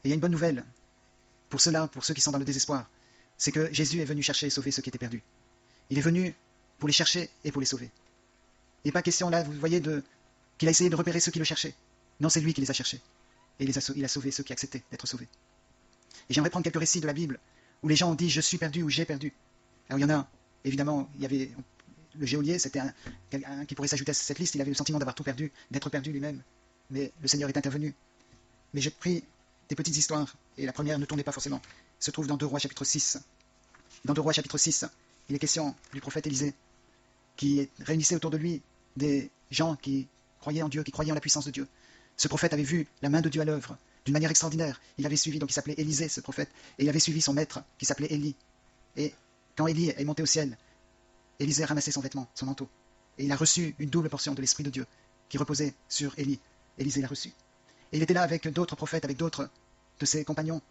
il y a une bonne nouvelle pour ceux-là, pour ceux qui sont dans le désespoir, c'est que Jésus est venu chercher et sauver ceux qui étaient perdus. Il est venu pour les chercher et pour les sauver. Il n'est pas question là, vous voyez, qu'il a essayé de repérer ceux qui le cherchaient. Non, c'est lui qui les a cherchés. Et il a sauvé ceux qui acceptaient d'être sauvés. Et j'aimerais prendre quelques récits de la Bible où les gens ont dit « je suis perdu » ou « j'ai perdu ». Alors il y en a, évidemment, il y avait le geôlier, c'était un qui pourrait s'ajouter à cette liste, il avait le sentiment d'avoir tout perdu, d'être perdu lui-même. Mais le Seigneur est intervenu. Mais j'ai pris des petites histoires, et la première, ne tournez pas forcément, se trouve dans 2 Rois chapitre 6. Dans 2 Rois chapitre 6, il est question du prophète Élisée, qui réunissait autour de lui des gens qui croyaient en Dieu, qui croyaient en la puissance de Dieu. Ce prophète avait vu la main de Dieu à l'œuvre, d'une manière extraordinaire. Il avait suivi, donc il s'appelait Élisée, ce prophète, et il avait suivi son maître, qui s'appelait Élie. Et quand Élie est monté au ciel, Élisée a ramassé son vêtement, son manteau, et il a reçu une double portion de l'Esprit de Dieu, qui reposait sur Élie. Élisée l'a reçu. Et il était là avec d'autres prophètes, avec d'autres de ses compagnons,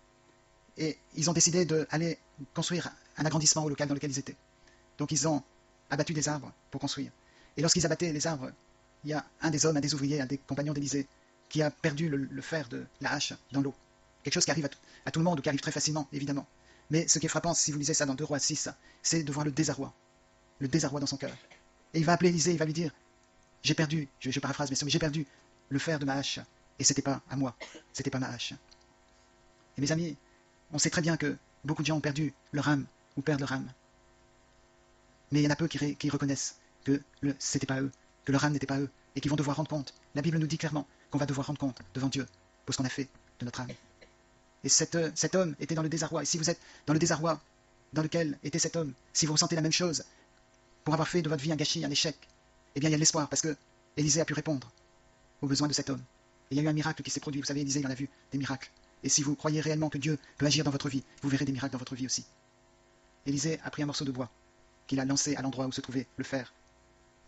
et ils ont décidé d'aller construire un agrandissement au local dans lequel ils étaient. Donc ils ont abattu des arbres pour construire. Et lorsqu'ils abattaient les arbres, il y a un des hommes, un des ouvriers, un des compagnons d'Élisée, qui a perdu le fer de la hache dans l'eau. Quelque chose qui arrive à tout le monde, ou qui arrive très facilement, évidemment. Mais ce qui est frappant, si vous lisez ça dans 2 Rois 6, c'est de voir le désarroi dans son cœur. Et il va appeler Élisée, il va lui dire, j'ai perdu, je paraphrase mais j'ai perdu le fer de ma hache, et c'était pas à moi, c'était pas ma hache. Et mes amis, on sait très bien que beaucoup de gens ont perdu leur âme, ou perdent leur âme. Mais il y en a peu qui reconnaissent que c'était pas eux, que leur âme n'était pas eux, et qui vont devoir rendre compte. La Bible nous dit clairement qu'on va devoir rendre compte devant Dieu pour ce qu'on a fait de notre âme. Et cet homme était dans le désarroi. Et si vous êtes dans le désarroi dans lequel était cet homme, si vous ressentez la même chose, pour avoir fait de votre vie un gâchis, un échec, eh bien il y a de l'espoir, parce que Élisée a pu répondre aux besoins de cet homme. Et il y a eu un miracle qui s'est produit. Vous savez, Élisée, il en a vu des miracles. Et si vous croyez réellement que Dieu peut agir dans votre vie, vous verrez des miracles dans votre vie aussi. Élisée a pris un morceau de bois qu'il a lancé à l'endroit où se trouvait le fer.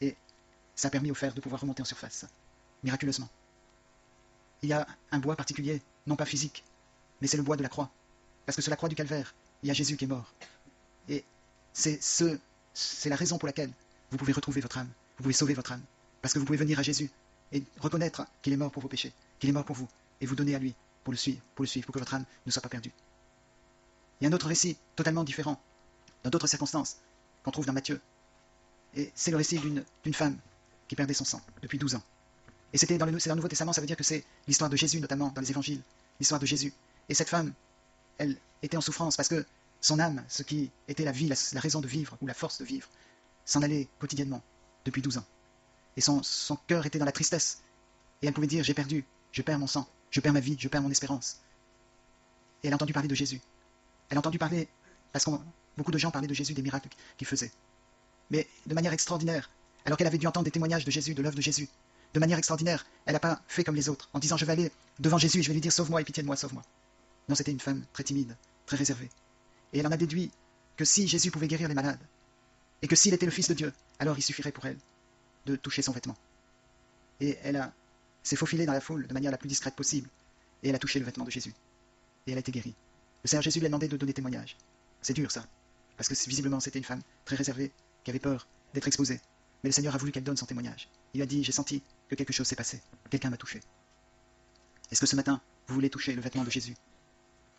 Et ça a permis au fer de pouvoir remonter en surface, miraculeusement. Il y a un bois particulier, non pas physique, mais c'est le bois de la croix. Parce que sur la croix du calvaire, il y a Jésus qui est mort. Et c'est la raison pour laquelle vous pouvez retrouver votre âme, vous pouvez sauver votre âme. Parce que vous pouvez venir à Jésus et reconnaître qu'il est mort pour vos péchés, qu'il est mort pour vous, et vous donner à lui pour le suivre, pour que votre âme ne soit pas perdue. Il y a un autre récit totalement différent, dans d'autres circonstances, qu'on trouve dans Matthieu. Et c'est le récit d'une femme qui perdait son sang depuis 12 ans. Et c'est dans le Nouveau Testament, ça veut dire que c'est l'histoire de Jésus, notamment dans les évangiles, l'histoire de Jésus. Et cette femme, elle était en souffrance parce que son âme, ce qui était la vie, la raison de vivre, ou la force de vivre, s'en allait quotidiennement depuis 12 ans. Et son cœur était dans la tristesse. Et elle pouvait dire, j'ai perdu, je perds mon sang, je perds ma vie, je perds mon espérance. Et elle a entendu parler de Jésus. Elle a entendu parler, parce que beaucoup de gens parlaient de Jésus, des miracles qu'il faisait. Mais de manière extraordinaire, alors qu'elle avait dû entendre des témoignages de Jésus, de l'œuvre de Jésus, de manière extraordinaire, elle n'a pas fait comme les autres, en disant je vais aller devant Jésus et je vais lui dire sauve-moi et pitié de moi, sauve-moi. Non, c'était une femme très timide, très réservée. Et elle en a déduit que si Jésus pouvait guérir les malades, et que s'il était le Fils de Dieu, alors il suffirait pour elle de toucher son vêtement. Et elle s'est faufilée dans la foule de manière la plus discrète possible, et elle a touché le vêtement de Jésus. Et elle a été guérie. Le Seigneur Jésus lui a demandé de donner témoignage. C'est dur ça, parce que visiblement c'était une femme très réservée, qui avait peur d'être exposée. Mais le Seigneur a voulu qu'elle donne son témoignage. Il a dit, j'ai senti que quelque chose s'est passé. Quelqu'un m'a touché. Est-ce que ce matin, vous voulez toucher le vêtement de Jésus?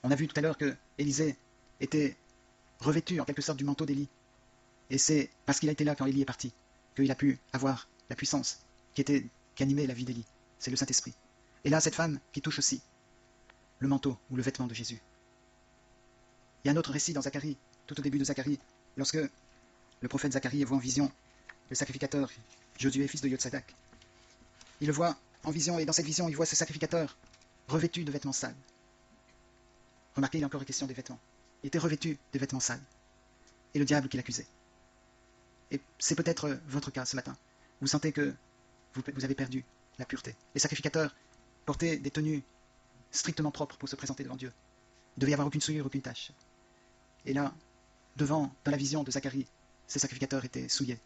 On a vu tout à l'heure que Élisée était revêtu en quelque sorte du manteau d'Élie. Et c'est parce qu'il a été là quand Élie est parti qu'il a pu avoir la puissance qui animait la vie d'Élie. C'est le Saint-Esprit. Et là, cette femme qui touche aussi le manteau ou le vêtement de Jésus. Il y a un autre récit dans Zacharie, tout au début de Zacharie, lorsque le prophète Zacharie voit en vision le sacrificateur Josué, fils de Yotsadak. Il le voit en vision, et dans cette vision, il voit ce sacrificateur revêtu de vêtements sales. Remarquez, il est encore question des vêtements. Il était revêtu de vêtements sales. Et le diable qui l'accusait. Et c'est peut-être votre cas ce matin. Vous sentez que vous avez perdu la pureté. Les sacrificateurs portaient des tenues strictement propres pour se présenter devant Dieu. Il ne devait y avoir aucune souillure, aucune tache. Et là, dans la vision de Zacharie, ces sacrificateurs étaient souillés.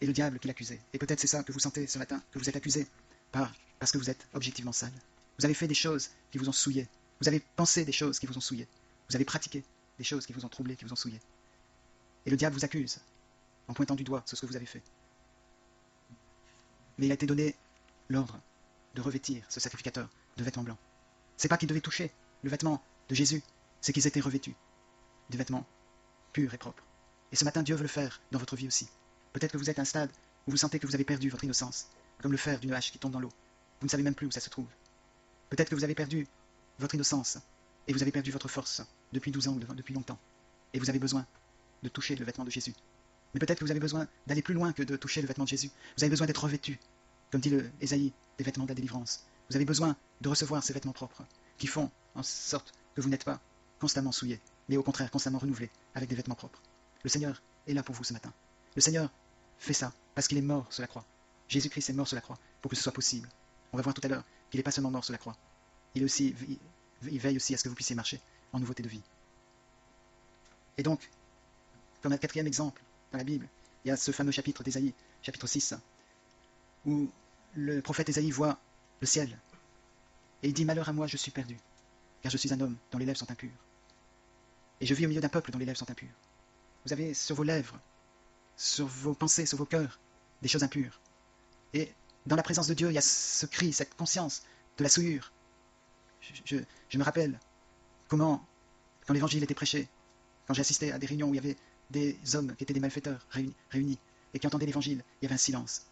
Et le diable qui l'accusait. Et peut-être c'est ça que vous sentez ce matin, que vous êtes accusé parce que vous êtes objectivement sale. Vous avez fait des choses qui vous ont souillé. Vous avez pensé des choses qui vous ont souillé. Vous avez pratiqué des choses qui vous ont troublé, qui vous ont souillé. Et le diable vous accuse en pointant du doigt sur ce que vous avez fait. Mais il a été donné l'ordre de revêtir ce sacrificateur de vêtements blancs. C'est pas qu'ils devaient toucher le vêtement de Jésus, c'est qu'ils étaient revêtus de vêtements purs et propres. Et ce matin, Dieu veut le faire dans votre vie aussi. Peut-être que vous êtes à un stade où vous sentez que vous avez perdu votre innocence, comme le fer d'une hache qui tombe dans l'eau. Vous ne savez même plus où ça se trouve. Peut-être que vous avez perdu votre innocence et vous avez perdu votre force depuis 12 ans, depuis longtemps. Et vous avez besoin de toucher le vêtement de Jésus. Mais peut-être que vous avez besoin d'aller plus loin que de toucher le vêtement de Jésus. Vous avez besoin d'être revêtu, comme dit le Ésaïe, des vêtements de la délivrance. Vous avez besoin de recevoir ces vêtements propres, qui font en sorte que vous n'êtes pas constamment souillé, mais au contraire constamment renouvelé, avec des vêtements propres. Le Seigneur est là pour vous ce matin. Le Seigneur fait ça parce qu'il est mort sur la croix. Jésus-Christ est mort sur la croix pour que ce soit possible. On va voir tout à l'heure qu'il n'est pas seulement mort sur la croix. Il veille aussi à ce que vous puissiez marcher en nouveauté de vie. Et donc, comme un quatrième exemple dans la Bible, il y a ce fameux chapitre d'Ésaïe, chapitre 6, où le prophète Ésaïe voit le ciel. Et il dit « Malheur à moi, je suis perdu, car je suis un homme dont les lèvres sont impures. Et je vis au milieu d'un peuple dont les lèvres sont impures. » Vous avez sur vos lèvres, sur vos pensées, sur vos cœurs, des choses impures. Et dans la présence de Dieu, il y a ce cri, cette conscience de la souillure. Je me rappelle comment, quand l'évangile était prêché, quand j'ai assisté à des réunions où il y avait des hommes qui étaient des malfaiteurs réunis et qui entendaient l'évangile, il y avait un silence.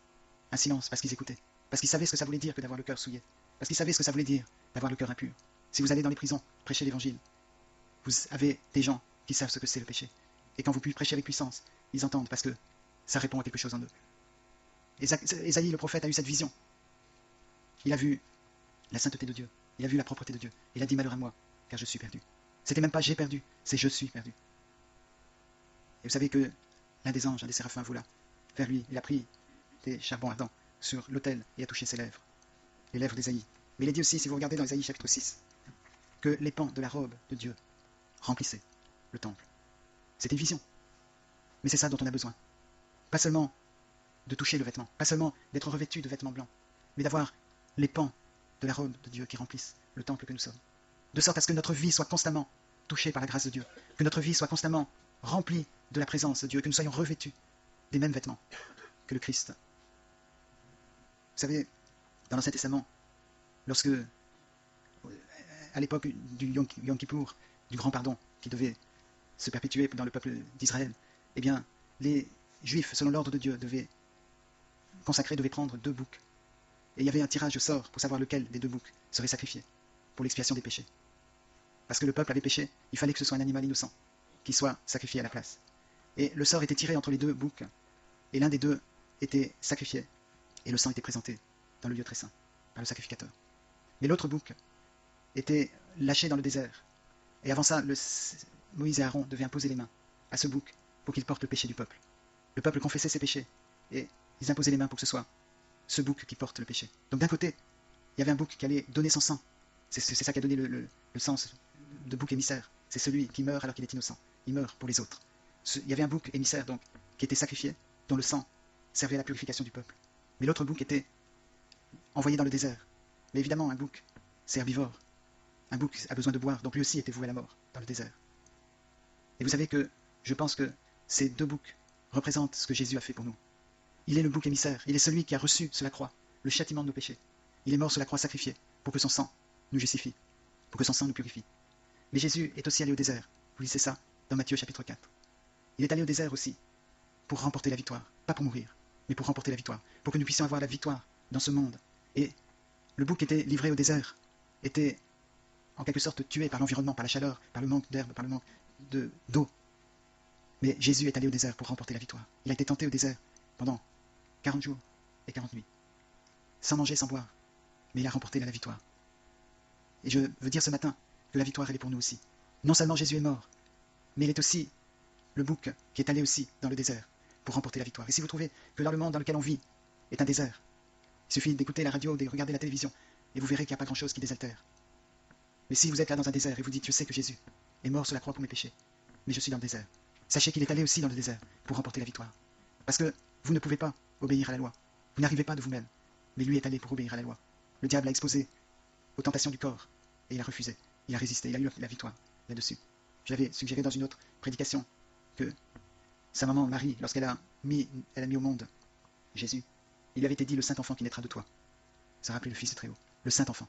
Un silence parce qu'ils écoutaient. Parce qu'ils savaient ce que ça voulait dire que d'avoir le cœur souillé. Parce qu'ils savaient ce que ça voulait dire d'avoir le cœur impur. Si vous allez dans les prisons prêcher l'évangile, vous avez des gens qui savent ce que c'est le péché. Et quand vous prêchez avec puissance, ils entendent parce que ça répond à quelque chose en eux. Ésaïe, le prophète, a eu cette vision. Il a vu la sainteté de Dieu. Il a vu la propreté de Dieu. Il a dit « Malheur à moi, car je suis perdu ». C'était même pas « j'ai perdu », c'est « je suis perdu ». Et vous savez que l'un des anges, un des séraphins, vola vers lui. Il a pris des charbons ardents sur l'autel et a touché ses lèvres. Les lèvres d'Ésaïe. Mais il est dit aussi, si vous regardez dans Ésaïe chapitre 6, que les pans de la robe de Dieu remplissaient le temple. C'était une vision. Mais c'est ça dont on a besoin. Pas seulement de toucher le vêtement, pas seulement d'être revêtu de vêtements blancs, mais d'avoir les pans de la robe de Dieu qui remplissent le temple que nous sommes. De sorte à ce que notre vie soit constamment touchée par la grâce de Dieu, que notre vie soit constamment remplie de la présence de Dieu, que nous soyons revêtus des mêmes vêtements que le Christ. Vous savez, dans l'Ancien Testament, lorsque, à l'époque du Yom Kippour, du grand pardon, qui devait se perpétuer dans le peuple d'Israël, eh bien, les Juifs, selon l'ordre de Dieu, devaient prendre 2 boucs. Et il y avait un tirage au sort pour savoir lequel des 2 boucs serait sacrifié pour l'expiation des péchés. Parce que le peuple avait péché, il fallait que ce soit un animal innocent qui soit sacrifié à la place. Et le sort était tiré entre les 2 boucs, et l'un des 2 était sacrifié, et le sang était présenté dans le lieu très saint, par le sacrificateur. Mais l'autre bouc était lâché dans le désert. Et avant ça, Moïse et Aaron devaient imposer les mains à ce bouc pour qu'il porte le péché du peuple. Le peuple confessait ses péchés, et ils imposaient les mains pour que ce soit ce bouc qui porte le péché. Donc d'un côté, il y avait un bouc qui allait donner son sang. C'est ça qui a donné le sens de bouc émissaire. C'est celui qui meurt alors qu'il est innocent. Il meurt pour les autres. Il y avait un bouc émissaire donc qui était sacrifié, dont le sang servait à la purification du peuple. Mais l'autre bouc était envoyé dans le désert. Mais évidemment, un bouc, c'est herbivore. Un bouc a besoin de boire, donc lui aussi était voué à la mort dans le désert. Et vous savez que je pense que ces 2 boucs représentent ce que Jésus a fait pour nous. Il est le bouc émissaire, il est celui qui a reçu sur la croix le châtiment de nos péchés. Il est mort sur la croix sacrifié pour que son sang nous justifie, pour que son sang nous purifie. Mais Jésus est aussi allé au désert. Vous lisez ça dans Matthieu chapitre 4. Il est allé au désert aussi pour remporter la victoire. Pas pour mourir, mais pour remporter la victoire. Pour que nous puissions avoir la victoire dans ce monde. Et le bouc était livré au désert, était en quelque sorte tué par l'environnement, par la chaleur, par le manque d'herbe, par le manque d'eau. Mais Jésus est allé au désert pour remporter la victoire. Il a été tenté au désert pendant 40 jours et 40 nuits. Sans manger, sans boire. Mais il a remporté la victoire. Et je veux dire ce matin que la victoire, elle est pour nous aussi. Non seulement Jésus est mort, mais il est aussi le bouc qui est allé aussi dans le désert pour remporter la victoire. Et si vous trouvez que dans le monde dans lequel on vit est un désert, il suffit d'écouter la radio, de regarder la télévision, et vous verrez qu'il n'y a pas grand-chose qui désaltère. Mais si vous êtes là dans un désert et vous dites « Je sais que Jésus est mort sur la croix pour mes péchés, mais je suis dans le désert », sachez qu'il est allé aussi dans le désert pour remporter la victoire. Parce que vous ne pouvez pas obéir à la loi. Vous n'arrivez pas de vous-même. Mais lui est allé pour obéir à la loi. Le diable l'a exposé aux tentations du corps, et il a refusé. Il a résisté, il a eu la victoire là-dessus. Je l'avais suggéré dans une autre prédication que sa maman Marie, lorsqu'elle a mis au monde Jésus, il lui avait été dit « Le Saint-Enfant qui naîtra de toi ». Ça rappelait le Fils du Très-Haut, le Saint-Enfant.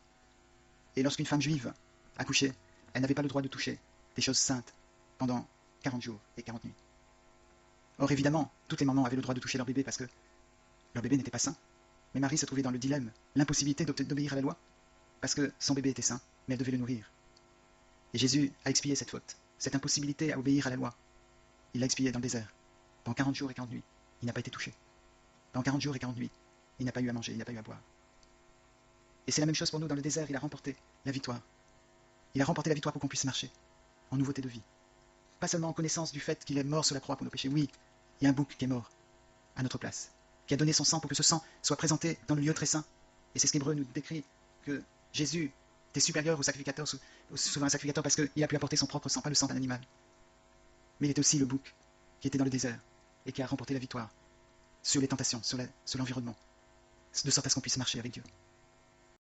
Et lorsqu'une femme juive accouchait, elle n'avait pas le droit de toucher des choses saintes pendant 40 jours et 40 nuits. Or évidemment, toutes les mamans avaient le droit de toucher leur bébé parce que leur bébé n'était pas saint. Mais Marie se trouvait dans le dilemme, l'impossibilité d'obéir à la loi, parce que son bébé était saint, mais elle devait le nourrir. Et Jésus a expié cette faute, cette impossibilité à obéir à la loi. Il l'a expié dans le désert, pendant 40 jours et 40 nuits. Il n'a pas été touché. Pendant 40 jours et 40 nuits, il n'a pas eu à manger, il n'a pas eu à boire. Et c'est la même chose pour nous dans le désert, il a remporté la victoire. Il a remporté la victoire pour qu'on puisse marcher, en nouveauté de vie. Pas seulement en connaissance du fait qu'il est mort sur la croix pour nos péchés. Oui, il y a un bouc qui est mort à notre place, qui a donné son sang pour que ce sang soit présenté dans le lieu très saint. Et c'est ce qu'Hébreu nous décrit, que Jésus était supérieur au sacrificateur, au souverain sacrificateur, parce qu'il a pu apporter son propre sang, pas le sang d'un animal. Mais il était aussi le bouc qui était dans le désert et qui a remporté la victoire sur les tentations, sur l'environnement, de sorte à ce qu'on puisse marcher avec Dieu.